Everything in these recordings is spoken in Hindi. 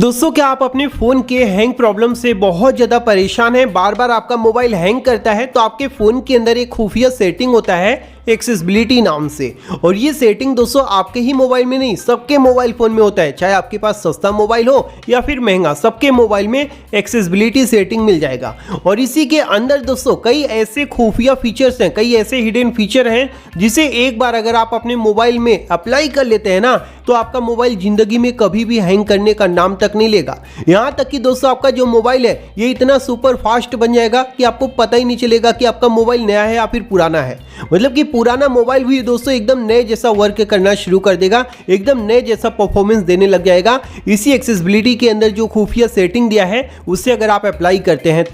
दोस्तों क्या आप अपने फ़ोन के हैंग प्रॉब्लम से बहुत ज़्यादा परेशान हैं, बार बार आपका मोबाइल हैंग करता है। तो आपके फ़ोन के अंदर एक खुफिया सेटिंग होता है एक्सेसिबिलिटी नाम से, और ये सेटिंग दोस्तों आपके ही मोबाइल में नहीं, सबके मोबाइल फ़ोन में होता है। चाहे आपके पास सस्ता मोबाइल हो या फिर महंगा, सबके मोबाइल में एक्सेसिबिलिटी सेटिंग मिल जाएगा। और इसी के अंदर दोस्तों कई ऐसे खुफिया फीचर्स हैं, कई ऐसे हिडन फीचर हैं जिसे एक बार अगर आप अपने मोबाइल में अप्लाई कर लेते हैं ना, तो आपका मोबाइल ज़िंदगी में कभी भी हैंग करने का नाम तक नहीं लेगा। यहाँ तक कि दोस्तों आपका जो मोबाइल है ये इतना सुपर फास्ट बन जाएगा कि आपको पता ही नहीं चलेगा कि आपका मोबाइल नया है या फिर पुराना है। मतलब कि पुराना मोबाइल भी दोस्तों एकदम नए जैसा वर्क करना शुरू कर देगा, एकदम नए जैसा परफॉर्मेंस देने लग जाएगा। इसी एक्सेसिबिलिटी के अंदर जो खुफिया सेटिंग दिया है उससे अगर आप अप्लाई करते हैं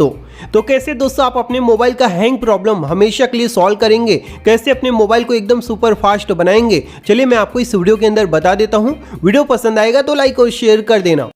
तो कैसे दोस्तों आप अपने मोबाइल का हैंग प्रॉब्लम हमेशा के लिए सॉल्व करेंगे, कैसे अपने मोबाइल को एकदम सुपर फास्ट बनाएंगे, चलिए मैं आपको इस वीडियो के अंदर बता देता हूं। वीडियो पसंद आएगा तो लाइक और शेयर कर देना।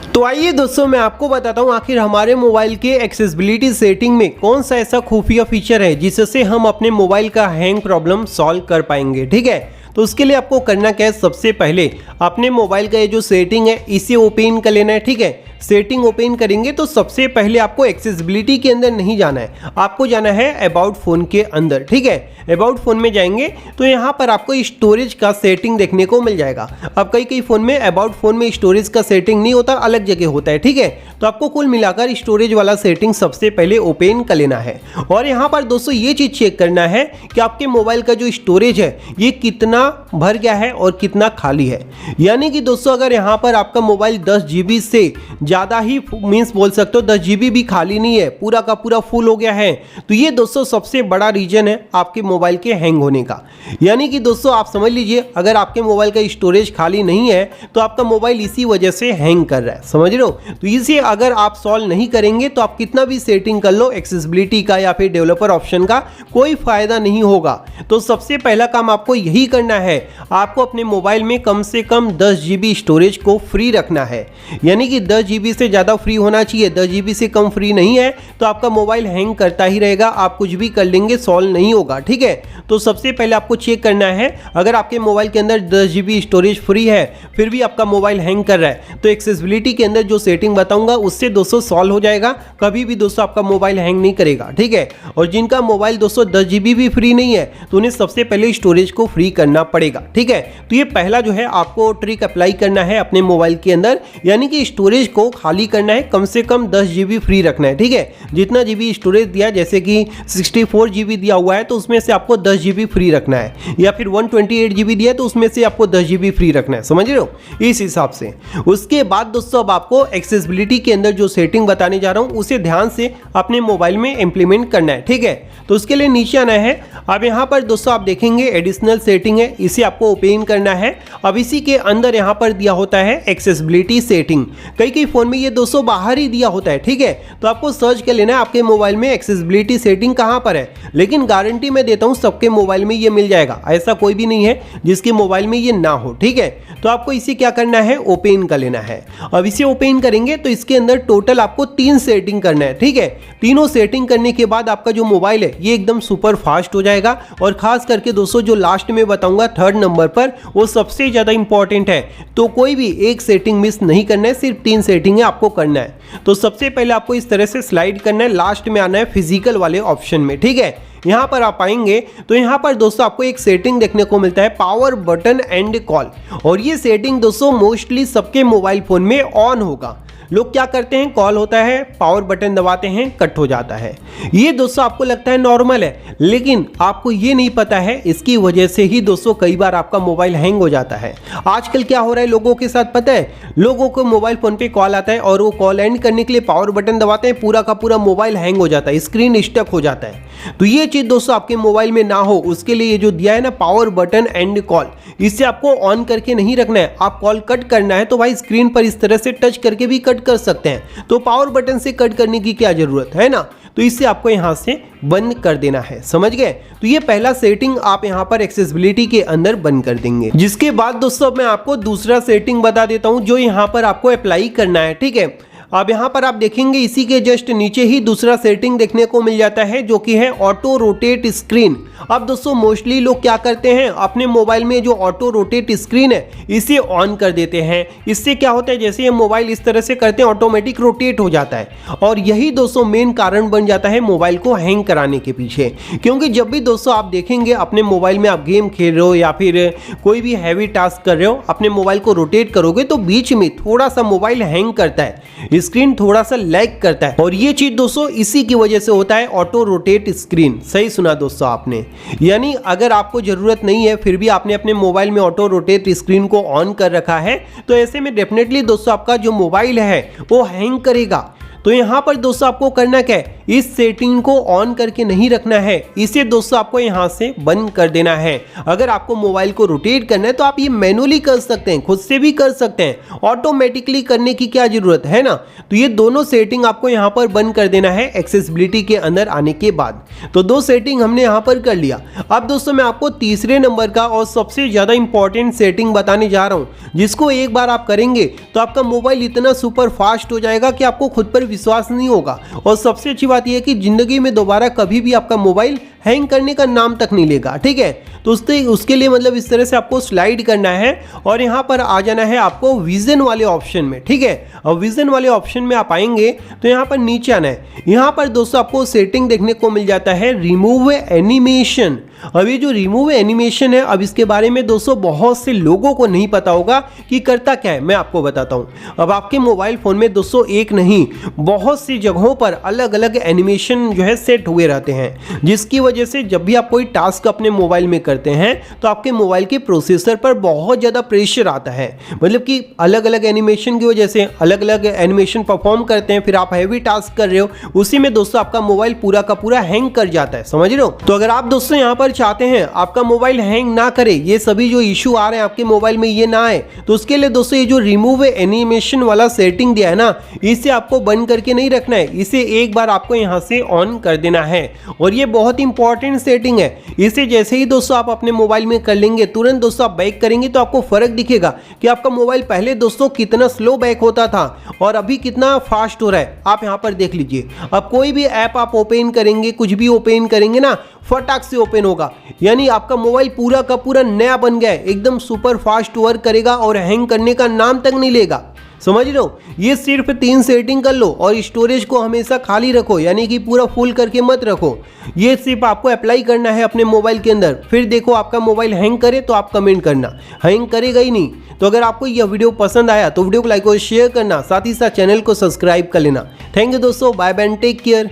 तो आइए दोस्तों मैं आपको बताता हूं आखिर हमारे मोबाइल के एक्सेसिबिलिटी सेटिंग में कौन सा ऐसा खुफिया फीचर है जिससे हम अपने मोबाइल का हैंग प्रॉब्लम सॉल्व कर पाएंगे। ठीक है, तो उसके लिए आपको करना क्या है, सबसे पहले अपने मोबाइल का ये जो सेटिंग है इसे ओपन कर लेना है। ठीक है, सेटिंग ओपन करेंगे तो सबसे पहले आपको एक्सेसिबिलिटी के अंदर नहीं जाना है, आपको जाना है अबाउट फोन के अंदर। ठीक है, अबाउट फोन में जाएंगे तो यहाँ पर आपको स्टोरेज का सेटिंग देखने को मिल जाएगा। अब कई फोन में अबाउट फोन में स्टोरेज का सेटिंग नहीं होता, अलग जगह होता है। ठीक है, तो आपको कुल मिलाकर स्टोरेज वाला सेटिंग सबसे पहले ओपन कर लेना है। और यहाँ पर दोस्तों ये चीज़ चेक करना है कि आपके मोबाइल का जो स्टोरेज है ये कितना भर गया है और कितना खाली है। यानी कि दोस्तों अगर यहाँ पर आपका मोबाइल 10 GB से ज़्यादा ही मीन्स बोल सकते हो 10 GB भी खाली नहीं है, पूरा का पूरा फुल हो गया है, तो ये दोस्तों सबसे बड़ा रीजन है आपके मोबाइल के हैंग होने का। यानी कि दोस्तों आप समझ लीजिए अगर आपके मोबाइल का स्टोरेज खाली नहीं है तो आपका मोबाइल इसी वजह से हैंग कर रहा है, समझ रहे हो। तो इसे अगर आप सॉल्व नहीं करेंगे तो आप कितना भी सेटिंग कर लो एक्सेसिबिलिटी का या फिर डेवलपर ऑप्शन का, कोई फायदा नहीं होगा। तो सबसे पहला काम आपको यही करना है, आपको अपने मोबाइल में कम से कम 10 GB स्टोरेज को फ्री रखना है। यानी कि 10 GB से ज़्यादा फ्री होना चाहिए, 10 GB से कम फ्री नहीं है तो आपका मोबाइल हैंग करता ही रहेगा, आप कुछ भी कर लेंगे सॉल्व नहीं होगा। ठीक है, तो सबसे पहले आपको चेक करना है अगर आपके मोबाइल के अंदर 10 GB स्टोरेज फ्री है फिर भी आपका मोबाइल हैंग कर रहा है तो एक्सेसिबिलिटी के अंदर जो सेटिंग बताऊंगा उससे दोस्तों सॉल्व हो जाएगा, कभी भी दोस्तों आपका मोबाइल हैंग नहीं करेगा। ठीक है, और जिनका मोबाइल दोस्तों 10 GB भी फ्री नहीं है तो उन्हें सबसे पहले स्टोरेज को फ्री करना पड़ेगा। ठीक है, तो ये पहला जो है आपको ट्रिक अप्लाई करना है अपने मोबाइल के अंदर, यानी कि स्टोरेज को खाली करना है, कम से कम 10 GB फ्री रखना है। ठीक है, जितना GB स्टोरेज दिया, जैसे कि 64 GB दिया हुआ है तो उसमें से आपको 10 GB फ्री रखना है, या फिर 128 GB दिया है तो उसमें से आपको 10 GB फ्री रखना है, समझ रहे हो इस हिसाब से। उसके बाद दोस्तों अब आपको एक्सेसिबिलिटी के अंदर जो सेटिंग बताने जा रहा हूं उसे ध्यान से अपने मोबाइल में इंप्लीमेंट करना है। ठीक है, तो उसके लिए नीचे आना है। अब यहाँ पर दोस्तों आप देखेंगे एडिशनल सेटिंग है, इसे आपको ओपन करना है। अब इसी के अंदर यहाँ पर दिया होता है एक्सेसिबिलिटी सेटिंग, कई फोन में ये दोस्तों बाहर ही दिया होता है। ठीक है, तो आपको सर्च कर लेना है आपके मोबाइल में एक्सेसिबिलिटी सेटिंग कहाँ पर है, लेकिन गारंटी मैं देता हूँ सबके मोबाइल में ये मिल जाएगा, ऐसा कोई भी नहीं है जिसके मोबाइल में ये ना हो। ठीक है, तो आपको इसे क्या करना है, ओपन कर लेना है। अब इसे ओपन करेंगे तो इसके अंदर टोटल आपको 3 सेटिंग करना है। ठीक है, तीनों सेटिंग करने के बाद आपका जो मोबाइल है ये एकदम सुपर फास्ट हो जाएगा। और खास करके दोस्तों जो लास्ट में बताऊंगा 3rd नंबर पर, वो सबसे ज़्यादा इंपॉर्टेंट है, तो कोई भी एक सेटिंग मिस नहीं करना है, सिर्फ 3 सेटिंग है आपको करना है। तो सबसे पहले आपको इस तरह से स्लाइड करना है, लास्ट में आना है फिजिकल वाले ऑप्शन में। ठीक है, यहाँ पर आप आएंगे तो यहाँ पर दोस्तों आपको एक सेटिंग देखने को मिलता है पावर बटन एंड कॉल, और ये सेटिंग दोस्तों मोस्टली सबके मोबाइल फोन में ऑन होगा। लोग क्या करते हैं, कॉल होता है, पावर बटन दबाते हैं, कट हो जाता है। ये दोस्तों आपको लगता है नॉर्मल है, लेकिन आपको ये नहीं पता है इसकी वजह से ही दोस्तों कई बार आपका मोबाइल हैंग हो जाता है। आजकल क्या हो रहा है लोगों के साथ पता है, लोगों को मोबाइल फोन पे कॉल आता है और वो कॉल एंड करने के लिए पावर बटन दबाते हैं, पूरा का पूरा मोबाइल हैंग हो जाता है, स्क्रीन स्टक हो जाता है। तो ये चीज़ दोस्तों आपके मोबाइल में ना हो उसके लिए ये जो दिया है ना पावर बटन एंड कॉल, इसे आपको ऑन करके नहीं रखना है। आप कॉल कट करना है तो भाई स्क्रीन पर इस तरह से टच करके भी कट कर सकते हैं, तो पावर बटन से कट करने की क्या जरूरत है ना, तो इससे आपको यहां से बंद कर देना है, समझ गए। तो ये पहला सेटिंग आप यहां पर एक्सेसिबिलिटी के अंदर बंद कर देंगे। जिसके बाद दोस्तों मैं आपको दूसरा सेटिंग बता देता हूं जो यहां पर आपको अप्लाई करना है। ठीक है, अब यहाँ पर आप देखेंगे इसी के जस्ट नीचे ही दूसरा सेटिंग देखने को मिल जाता है जो कि है ऑटो रोटेट स्क्रीन। अब दोस्तों मोस्टली लोग क्या करते हैं, अपने मोबाइल में जो ऑटो रोटेट स्क्रीन है इसे ऑन कर देते हैं। इससे क्या होता है, जैसे ये मोबाइल इस तरह से करते हैं ऑटोमेटिक रोटेट हो जाता है और यही दोस्तों मेन कारण बन जाता है मोबाइल को हैंग कराने के पीछे। क्योंकि जब भी दोस्तों आप देखेंगे अपने मोबाइल में आप गेम खेल रहे हो या फिर कोई भी हैवी टास्क कर रहे हो, अपने मोबाइल को रोटेट करोगे तो बीच में थोड़ा सा मोबाइल हैंग करता है, स्क्रीन थोड़ा सा लैग करता है और ये चीज दोस्तों इसी की वजह से होता है ऑटो रोटेट स्क्रीन। सही सुना दोस्तों आपने, यानी अगर आपको जरूरत नहीं है फिर भी आपने अपने मोबाइल में ऑटो रोटेट स्क्रीन को ऑन कर रखा है तो ऐसे में डेफिनेटली दोस्तों आपका जो मोबाइल है वो हैंग करेगा। तो यहाँ पर दोस्तों आपको करना क्या है, इस सेटिंग को ऑन करके नहीं रखना है, इसे दोस्तों आपको यहाँ से बंद कर देना है। अगर आपको मोबाइल को रोटेट करना है तो आप ये मैनुअली कर सकते हैं, खुद से भी कर सकते हैं, ऑटोमेटिकली करने की क्या जरूरत है ना। तो ये दोनों सेटिंग आपको यहाँ पर बंद कर देना है एक्सेसिबिलिटी के अंदर आने के बाद। तो दो सेटिंग हमने यहाँ पर कर लिया। अब दोस्तों मैं आपको तीसरे नंबर का और सबसे ज़्यादा इंपॉर्टेंट सेटिंग बताने जा रहा हूँ, जिसको एक बार आप करेंगे तो आपका मोबाइल इतना सुपर फास्ट हो जाएगा कि आपको खुद पर विश्वास नहीं होगा। और सबसे अच्छी बात यह है कि जिंदगी में दोबारा कभी भी आपका मोबाइल हैंग करने का नाम तक नहीं लेगा। ठीक है, तो उसके लिए मतलब इस तरह से आपको स्लाइड करना है और यहाँ पर आ जाना है आपको विजन वाले ऑप्शन में। ठीक है, और विजन वाले ऑप्शन में आप आएंगे तो यहाँ पर नीचे आना है। यहाँ पर दोस्तों आपको सेटिंग देखने को मिल जाता है रिमूव एनिमेशन। अब ये जो रिमूव एनिमेशन है, अब इसके बारे में दोस्तों बहुत से लोगों को नहीं पता होगा कि करता क्या है, मैं आपको बताता हूँ। अब आपके मोबाइल फ़ोन में दोस्तों एक नहीं बहुत सी जगहों पर अलग अलग एनिमेशन जो है सेट हुए रहते हैं, जिसकी वजह से जब भी आप कोई टास्क अपने मोबाइल में करते हैं तो आपके मोबाइल के प्रोसेसर पर बहुत ज़्यादा प्रेशर आता है। मतलब कि अलग अलग एनिमेशन की वजह से अलग अलग एनिमेशन परफॉर्म करते हैं, फिर आप हैवी टास्क कर रहे हो, उसी में दोस्तों आपका मोबाइल पूरा का पूरा हैंग कर जाता है। समझ रहे हो? तो अगर आप दोस्तों यहाँ पर चाहते हैं आपका मोबाइल हैंग ना करे, ये सभी जो इशू आ रहे हैं आपके मोबाइल में ये ना आए, तो उसके लिए दोस्तों ये जो रिमूव एनिमेशन वाला सेटिंग दिया है ना, इसे आपको बंद करके नहीं रखना है, इसे एक बार आपको यहाँ से ऑन कर देना है। और ये बहुत इंपॉर्टेंट सेटिंग है। इसे जैसे ही दोस्तों आप अपने मोबाइल में कर लेंगे, तुरंत दोस्तों आप बैक करेंगे तो आपको फर्क दिखेगा कि आपका मोबाइल पहले दोस्तों कितना स्लो बैक होता था और अभी कितना फास्ट हो रहा है। आप यहाँ पर देख लीजिए, अब कोई भी ऐप आप ओपन करेंगे, कुछ भी ओपन करेंगे ना, फटाक से ओपन होगा, यानी आपका मोबाइल पूरा का पूरा नया बन गया है, एकदम सुपर फास्ट वर्क करेगा और हैंग करने का नाम तक नहीं लेगा। समझ रहे हो? ये सिर्फ 3 सेटिंग कर लो और स्टोरेज को हमेशा खाली रखो, यानी कि पूरा फुल करके मत रखो। ये सिर्फ आपको अप्लाई करना है अपने मोबाइल के अंदर। फिर देखो आपका मोबाइल हैंग करे तो आप कमेंट करना, हैंग करेगा ही नहीं। तो अगर आपको यह वीडियो पसंद आया तो वीडियो को लाइक और शेयर करना, साथ ही साथ चैनल को सब्सक्राइब कर लेना। थैंक यू दोस्तों, बाय बाय, टेक केयर।